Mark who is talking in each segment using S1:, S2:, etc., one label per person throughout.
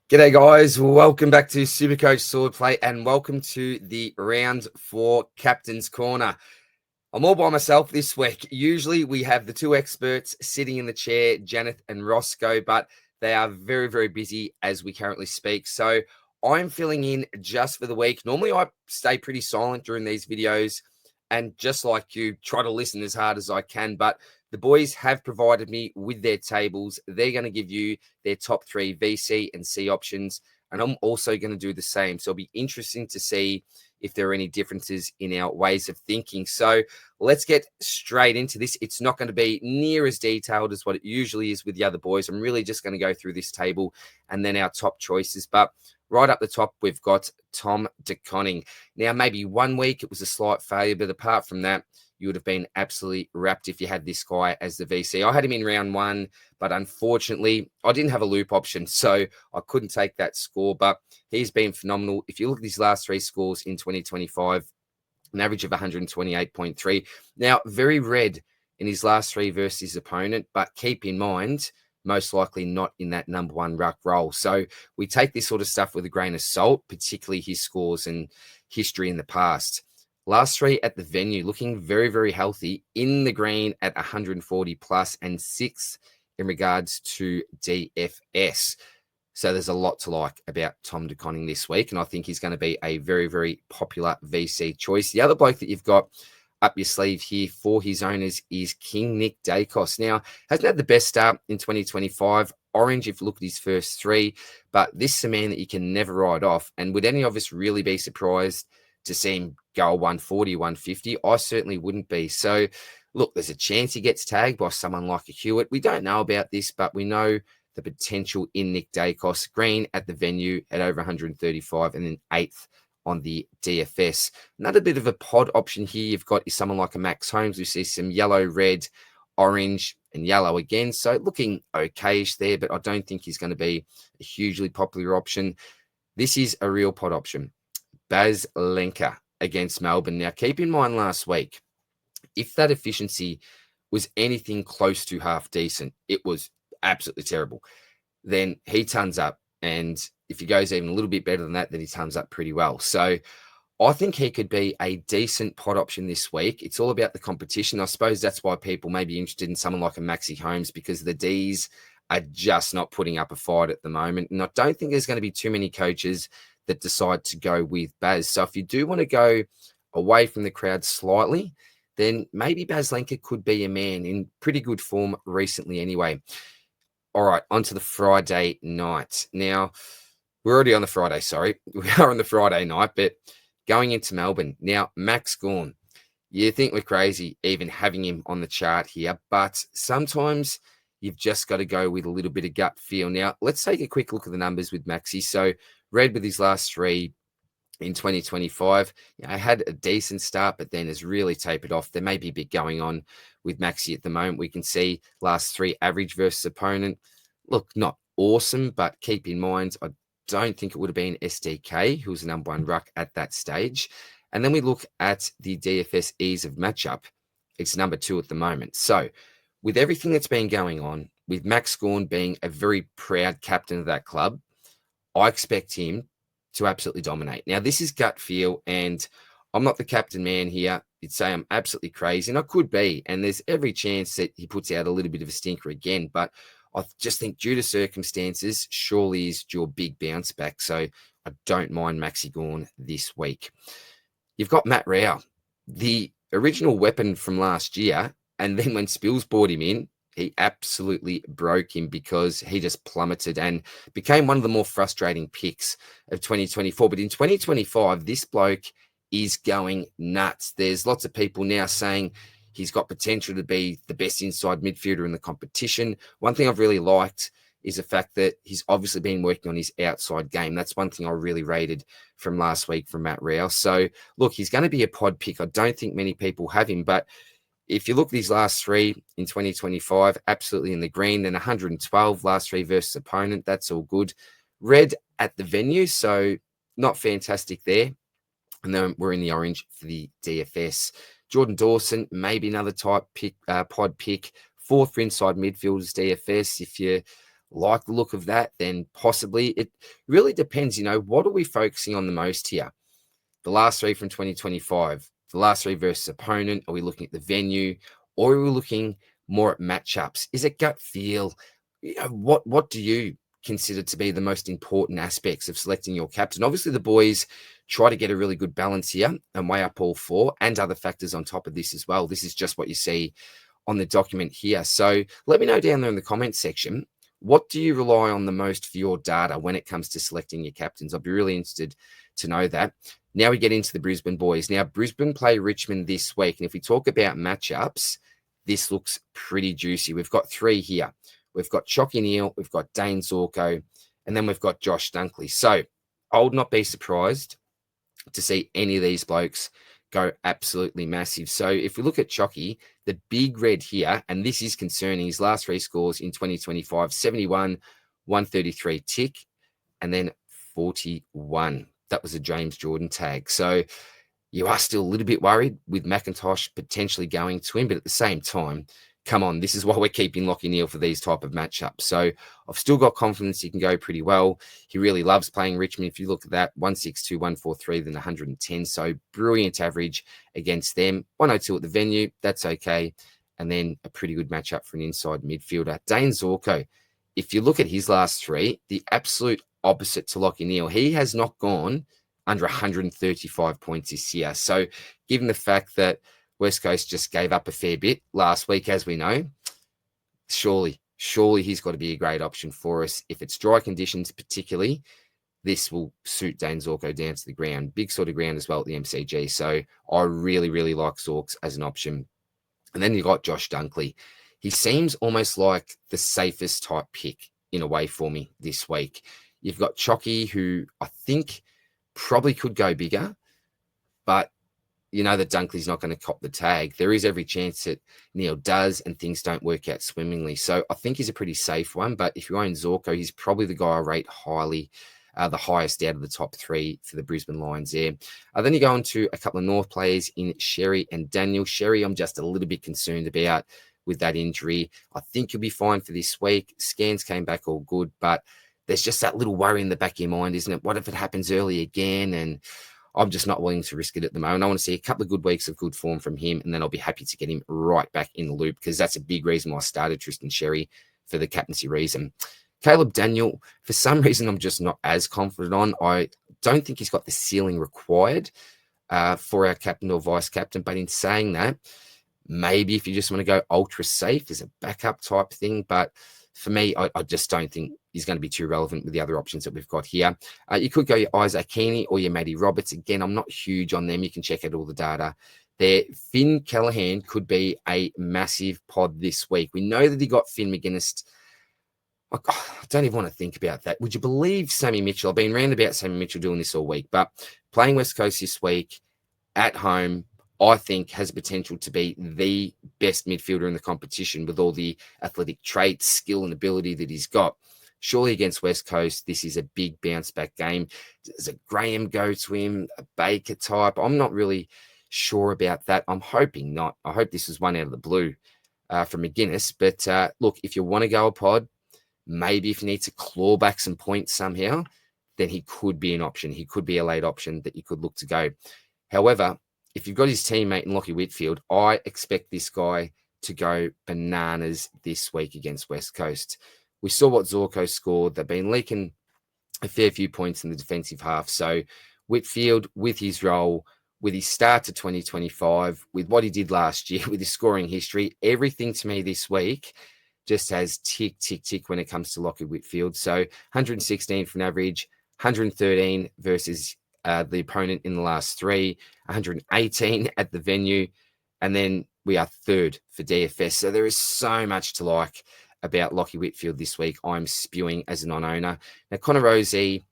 S1: G'day guys, welcome back to SuperCoach Swordplay and welcome to the round 4 Captain's Corner. I'm all by myself this week. Usually we have the two experts sitting in the chair, Janath and Rossco, but they are very, very busy as we currently speak. So I'm filling in just for the week. Normally I stay pretty silent during these videos and just like you, try to listen as hard as I can, but the boys have provided me with their tables. They're going to give you their top 3 VC and C options, and I'm also going to do the same. So it'll be interesting to see if there are any differences in our ways of thinking. So let's get straight into this. It's not going to be near as detailed as what it usually is with the other boys. I'm really just going to go through this table and then our top choices. But right up the top, we've got Tom De Koning. Now, maybe 1 week it was a slight failure, but apart from that, you would have been absolutely wrapped if you had this guy as the VC. I had him in round 1, but unfortunately, I didn't have a loop option, so I couldn't take that score, but he's been phenomenal. If you look at his last 3 scores in 2025, an average of 128.3. Now, very red in his last 3 versus his opponent, but keep in mind, most likely not in that number 1 ruck role. So we take this sort of stuff with a grain of salt, particularly his scores and history in the past. Last 3 at the venue, looking very, very healthy in the green at 140 plus and 6 in regards to DFS. So there's a lot to like about Tom De Koning this week, and I think he's going to be a very, very popular VC choice. The other bloke that you've got up your sleeve here for his owners is King Nick Dacos. Now, hasn't had the best start in 2025. Orange, if you look at his first 3, but this is a man that you can never write off. And would any of us really be surprised to see him go 140, 150? I certainly wouldn't be. So, look, there's a chance he gets tagged by someone like a Hewitt. We don't know about this, but we know the potential in Nick Dacos. Green at the venue at over 135 and then 8th on the DFS. Another bit of a pod option here you've got is someone like a Max Holmes. We see some yellow, red, orange, and yellow again. So looking okayish there, but I don't think he's going to be a hugely popular option. This is a real pod option. Baz Lenker against Melbourne. Now, keep in mind last week, if that efficiency was anything close to half decent, it was absolutely terrible, then he tons up. And if he goes even a little bit better than that, then he tons up pretty well. So I think he could be a decent pot option this week. It's all about the competition. I suppose that's why people may be interested in someone like a Maxi Holmes, because the Ds are just not putting up a fight at the moment. And I don't think there's going to be too many coaches that decide to go with Baz. So if you do want to go away from the crowd slightly, then maybe Baz Lenker could be a man in pretty good form recently anyway. All right, on to the Friday night. Now, we're already on the Friday, sorry. We are on the Friday night, but going into Melbourne. Now, Max Gawn, you think we're crazy even having him on the chart here, but sometimes you've just got to go with a little bit of gut feel. Now, let's take a quick look at the numbers with Maxi. So, red with his last 3 in 2025. I had a decent start, but then has really tapered off. There may be a bit going on with Maxi at the moment. We can see last 3 average versus opponent. Look, not awesome, but keep in mind, I don't think it would have been SDK, who was the number 1 ruck at that stage. And then we look at the DFS ease of matchup. It's number 2 at the moment. So with everything that's been going on, with Max Gawn being a very proud captain of that club, I expect him to absolutely dominate. Now, this is gut feel, and I'm not the captain man here. You'd say I'm absolutely crazy, and I could be, and there's every chance that he puts out a little bit of a stinker again, but I just think due to circumstances, surely is your big bounce back, so I don't mind Maxi Gawn this week. You've got Matt Rao, the original weapon from last year, and then when Spills brought him in, he absolutely broke him because he just plummeted and became one of the more frustrating picks of 2024. But in 2025, this bloke is going nuts. There's lots of people now saying he's got potential to be the best inside midfielder in the competition. One thing I've really liked is the fact that he's obviously been working on his outside game. That's one thing I really rated from last week from Matt Rao. So, look, he's going to be a pod pick. I don't think many people have him, but if you look at these last 3 in 2025, absolutely in the green, then 112 last 3 versus opponent. That's all good. Red at the venue, so not fantastic there. And then we're in the orange for the DFS. Jordan Dawson, maybe another type pick, pod pick. 4th for inside midfielders DFS. If you like the look of that, then possibly. It really depends, what are we focusing on the most here? The last three from 2025, the last three versus opponent. Are we looking at the venue, or are we looking more at matchups? Is it gut feel? What do you consider to be the most important aspects of selecting your captain? Obviously, the boys try to get a really good balance here and weigh up all four and other factors on top of this as well. This is just what you see on the document here. So let me know down there in the comments section, what do you rely on the most for your data when it comes to selecting your captains? I'll be really interested to know that. Now we get into the Brisbane boys. Now, Brisbane play Richmond this week. And if we talk about matchups, this looks pretty juicy. We've got three here. We've got Chalky Neal, we've got Dane Zorko, and then we've got Josh Dunkley. So I would not be surprised to see any of these blokes go absolutely massive. So if we look at Chalky, the big red here, and this is concerning, his last three scores in 2025, 71, 133 tick, and then 41. That was a James Jordan tag. So you are still a little bit worried with McIntosh potentially going to him, but at the same time, come on, this is why we're keeping Lachie Neale for these type of matchups. So I've still got confidence he can go pretty well. He really loves playing Richmond. If you look at that, 162, 143, then 110. So brilliant average against them. 102 at the venue, that's okay. And then a pretty good matchup for an inside midfielder. Dane Zorko, if you look at his last three, the absolute opposite to Lachie Neale. He has not gone under 135 points this year. So given the fact that West Coast just gave up a fair bit last week, as we know, surely he's got to be a great option for us. If it's dry conditions particularly, this will suit Dane Zorko down to the ground. Big sort of ground as well at the MCG. So I really, really like Zorks as an option. And then you got Josh Dunkley. He seems almost like the safest type pick in a way for me this week. You've got Chalky, who I think probably could go bigger, but you know that Dunkley's not going to cop the tag. There is every chance that Neil does and things don't work out swimmingly. So I think he's a pretty safe one. But if you own Zorko, he's probably the guy I rate highly, the highest out of the top three for the Brisbane Lions there. Then you go on to a couple of North players in Sherry and Daniel. Sherry, I'm just a little bit concerned about with that injury. I think he'll be fine for this week. Scans came back all good, but there's just that little worry in the back of your mind, isn't it? What if it happens early again? And I'm just not willing to risk it at the moment. I want to see a couple of good weeks of good form from him, and then I'll be happy to get him right back in the loop, because that's a big reason why I started Tristan Sherry for the captaincy reason. Caleb Daniel, for some reason, I'm just not as confident on. I don't think he's got the ceiling required for our captain or vice captain. But in saying that, maybe if you just want to go ultra safe as a backup type thing. But for me, I just don't think he's going to be too relevant with the other options that we've got here. You could go your Isaac Heaney or your Matty Roberts. Again, I'm not huge on them. You can check out all the data there. Finn Callaghan could be a massive pod this week. We know that he got Finn McGuinness. I don't even want to think about that. Would you believe Sammy Mitchell? I've been round about Sammy Mitchell doing this all week, but playing West Coast this week at home, I think has potential to be the best midfielder in the competition with all the athletic traits, skill, and ability that he's got. Surely against West Coast, this is a big bounce back game. Does a Graham go to him, a Baker type? I'm not really sure about that. I'm hoping not. I hope this is one out of the blue from McGuinness. But look, if you want to go a pod, maybe if you need to claw back some points somehow, then he could be an option. He could be a late option that you could look to go. However, if you've got his teammate in Lachie Whitfield, I expect this guy to go bananas this week against West Coast. We saw what Zorko scored. They've been leaking a fair few points in the defensive half. So Whitfield, with his role, with his start to 2025, with what he did last year, with his scoring history, everything to me this week just has tick, tick, tick when it comes to Lachie Whitfield. So 116 for an average, 113 versus the opponent in the last three, 118 at the venue, and then we are third for DFS. So there is so much to like about Lachie Whitfield this week. I'm spewing as a non-owner. Now, Connor Rozee,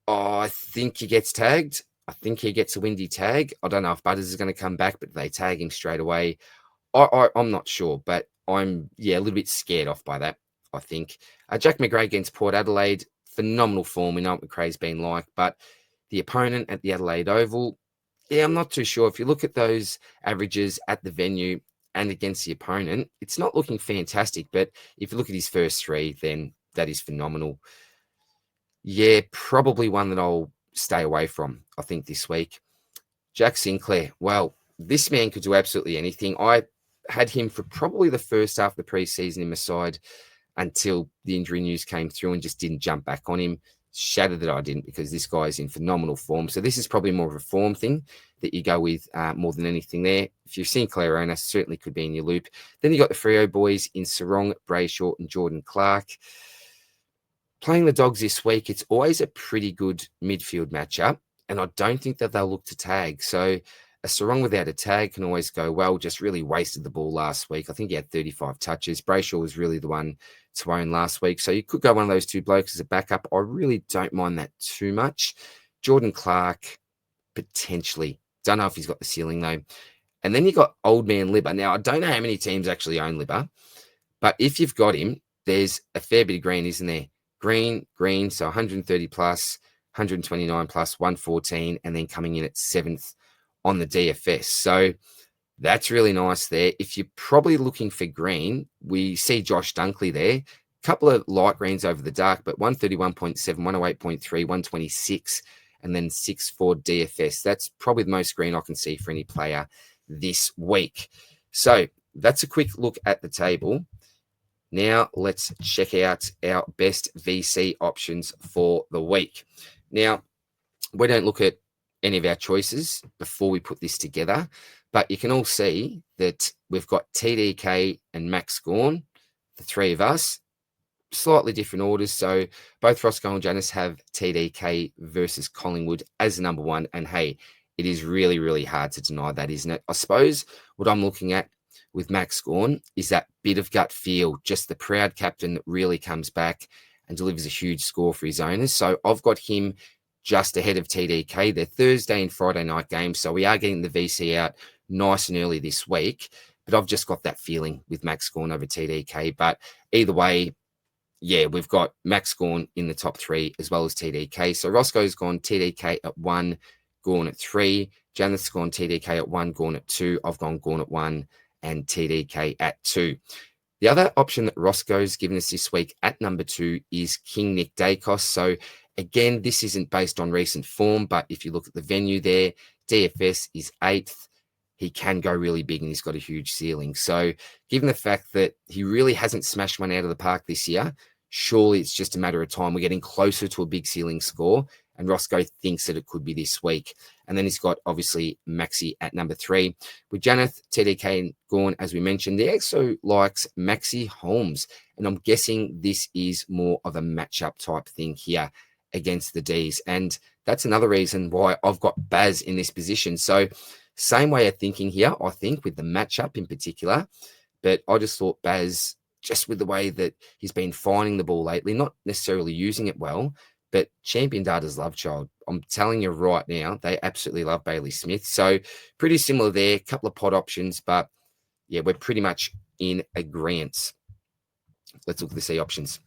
S1: I think he gets tagged. I think he gets a windy tag. I don't know if Butters is going to come back, but they tag him straight away. I'm not sure, but I'm, a little bit scared off by that, I think. Jack McGray against Port Adelaide, phenomenal form. We know what McRae's been like, but the opponent at the Adelaide Oval, I'm not too sure. If you look at those averages at the venue, and against the opponent, it's not looking fantastic. But if you look at his first three, then that is phenomenal. Yeah, probably one that I'll stay away from, I think, this week. Jack Sinclair. Well, this man could do absolutely anything. I had him for probably the first half of the preseason in my side until the injury news came through and just didn't jump back on him. Shattered that I didn't, because this guy is in phenomenal form. So this is probably more of a form thing that you go with more than anything there. If you've seen Claire owner, certainly could be in your loop. Then you got the Freo boys in Sarong, Brayshaw and Jordan Clark. Playing the Dogs this week, it's always a pretty good midfield matchup, and I don't think that they'll look to tag. So a Sarong without a tag can always go well. Just really wasted the ball last week. I think he had 35 touches. Brayshaw was really the one to own last week. So you could go one of those two blokes as a backup. I really don't mind that too much. Jordan Clark, potentially. Don't know if he's got the ceiling though. And then you got Old Man Libba. Now, I don't know how many teams actually own Libba, but if you've got him, there's a fair bit of green, isn't there? Green, so 130 plus, 129 plus, 114, and then coming in at 7th on the DFS. So that's really nice there. If you're probably looking for green, we see Josh Dunkley there. A couple of light greens over the dark, but 131.7, 108.3, 126, and then 6 for DFS. That's probably the most green I can see for any player this week. So that's a quick look at the table. Now let's check out our best VC options for the week. Now, we don't look at any of our choices before we put this together, but you can all see that we've got TDK and Max Gawn, the three of us, slightly different orders. So both Rossco and Janath have TDK versus Collingwood as the number one. And hey, it is really, really hard to deny that, isn't it? I suppose what I'm looking at with Max Gawn is that bit of gut feel, just the proud captain that really comes back and delivers a huge score for his owners. So I've got him just ahead of TDK. They're Thursday and Friday night games, so we are getting the VC out nice and early this week. But I've just got that feeling with Max Gawn over TDK. But either way, yeah, we've got Max Gawn in the top three as well as TDK. So Rossco's gone TDK at 1, Gawn at 3. Janath's gone TDK at 1, Gawn at 2. I've gone Gawn at 1 and TDK at 2. The other option that Rossco's given us this week at number 2 is King Nick Dacos. So again, this isn't based on recent form, but if you look at the venue there, DFS is 8th. He can go really big and he's got a huge ceiling. So given the fact that he really hasn't smashed one out of the park this year, surely it's just a matter of time. We're getting closer to a big ceiling score, and Rossco thinks that it could be this week. And then he's got, obviously, Maxi at number 3. With Janath, TDK, and Gawn, as we mentioned, he also likes Maxi Holmes. And I'm guessing this is more of a matchup type thing here against the Ds. And that's another reason why I've got Baz in this position. So same way of thinking here, I think, with the matchup in particular. But I just thought Baz, just with the way that he's been finding the ball lately, not necessarily using it well, but Champion Data's love child. I'm telling you right now, they absolutely love Bailey Smith. So pretty similar there, a couple of pod options, but yeah, we're pretty much in agreement. Let's look at the C options.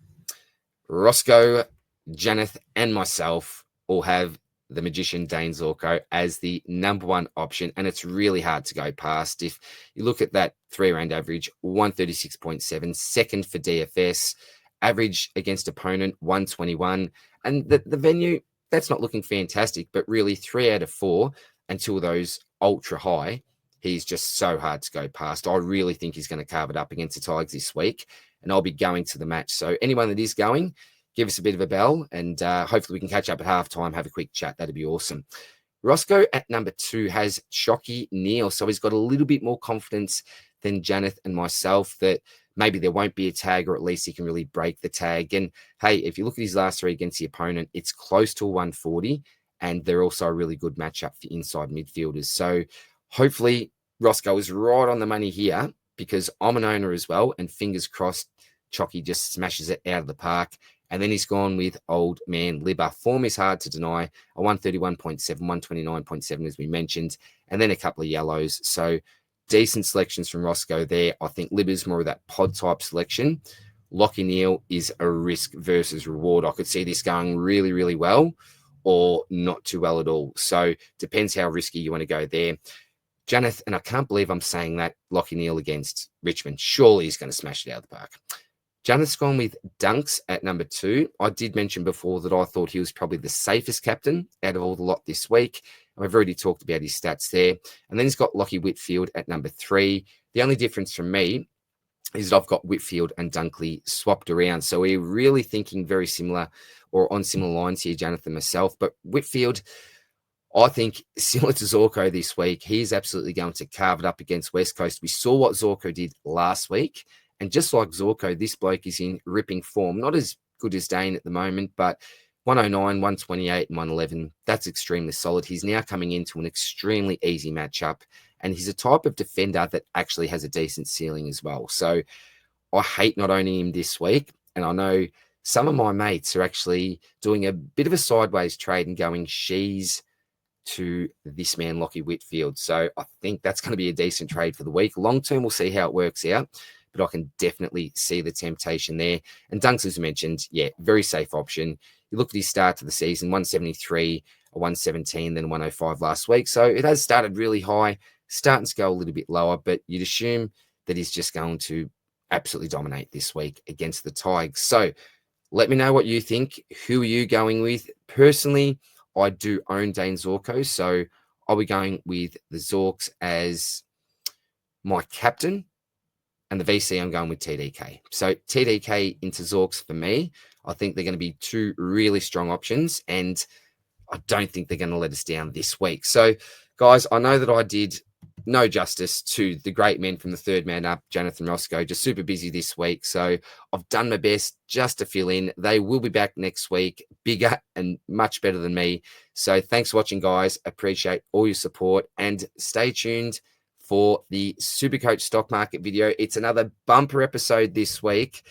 S1: Rossco, Janath, and myself all have the Magician Dane Zorko as the number 1 option, and it's really hard to go past. If you look at that 3-round average, 136.7, second for DFS, average against opponent, 121, and the venue, that's not looking fantastic, but really 3 out of 4, and 2 of those ultra high, he's just so hard to go past. I really think he's going to carve it up against the Tigers this week, and I'll be going to the match. So anyone that is going, give us a bit of a bell, and hopefully we can catch up at halftime, have a quick chat. That'd be awesome. Rossco at number 2 has Shocky Neal, so he's got a little bit more confidence than Janath and myself that maybe there won't be a tag, or at least he can really break the tag. And hey, if you look at his last 3 against the opponent, it's close to 140, and they're also a really good matchup for inside midfielders. So hopefully Rossco is right on the money here, because I'm an owner as well, and fingers crossed Chocky just smashes it out of the park. And then he's gone with Old Man Libba. Form is hard to deny. A 131.7, 129.7, as we mentioned, and then a couple of yellows. So decent selections from Rossco there. I think Libba's more of that pod type selection. Lockie Neal is a risk versus reward. I could see this going really, really well, or not too well at all. So depends how risky you want to go there. Janath, and I can't believe I'm saying that, Lockie Neal against Richmond. Surely he's going to smash it out of the park. Janath's gone with Dunks at number 2. I did mention before that I thought he was probably the safest captain out of all the lot this week. I've already talked about his stats there. And then he's got Lockie Whitfield at number 3. The only difference from me is that I've got Whitfield and Dunkley swapped around. So we're really thinking very similar or on similar lines here, Janath and myself. But Whitfield, I think, similar to Zorko this week, he's absolutely going to carve it up against West Coast. We saw what Zorko did last week. And just like Zorko, this bloke is in ripping form. Not as good as Dane at the moment, but 109, 128, and 111, that's extremely solid. He's now coming into an extremely easy matchup. And he's a type of defender that actually has a decent ceiling as well. So I hate not owning him this week. And I know some of my mates are actually doing a bit of a sideways trade and going Shees to this man, Lockie Whitfield. So I think that's going to be a decent trade for the week. Long term, we'll see how it works out. But I can definitely see the temptation there. And Dunks, as mentioned, yeah, very safe option. You look at his start to the season, 173, a 117, then 105 last week. So it has started really high, starting to go a little bit lower, but you'd assume that he's just going to absolutely dominate this week against the Tigers. So let me know what you think. Who are you going with? Personally, I do own Dane Zorko, so I'll be going with the Zorks as my captain. And the VC, I'm going with TDK. So TDK into Zorks for me. I think they're going to be 2 really strong options, and I don't think they're going to let us down this week. So, guys, I know that I did no justice to the great men from the third man up, Janath and Rossco, just super busy this week. So I've done my best just to fill in. They will be back next week, bigger and much better than me. So thanks for watching, guys. Appreciate all your support, and stay tuned for the SuperCoach stock market video. It's another bumper episode this week.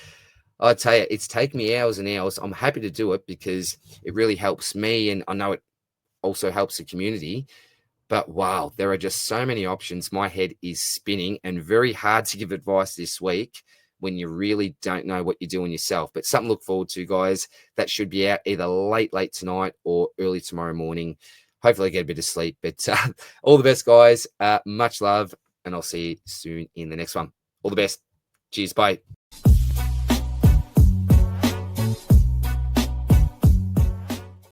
S1: I tell you, it's taken me hours and hours. I'm happy to do it because it really helps me, and I know it also helps the community. But wow, there are just so many options. My head is spinning, and very hard to give advice this week when you really don't know what you're doing yourself. But something to look forward to, guys. That should be out either late tonight or early tomorrow morning. Hopefully I get a bit of sleep. But all the best, guys. Much love, and I'll see you soon in the next one. All the best. Cheers. Bye.